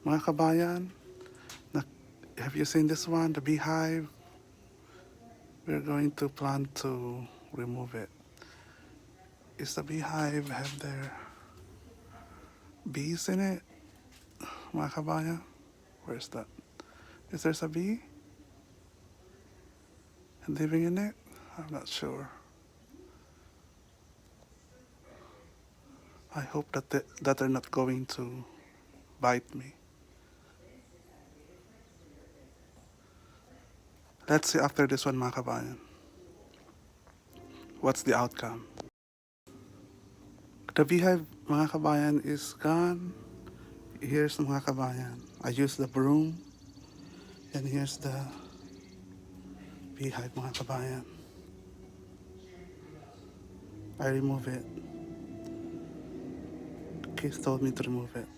Mga kabayan, have you seen this one, the beehive? We're going to plan to remove it. Is the beehive have their bees in it? Mga kabayan, where's that? Is there a bee living in it? I'm not sure. I hope that they're not going to bite me. Let's see after this one, mga kabayan. What's the outcome? The beehive, mga kabayan, is gone. Here's mga kabayan. I use the broom. And here's the beehive, mga kabayan. I remove it. Keith told me to remove it.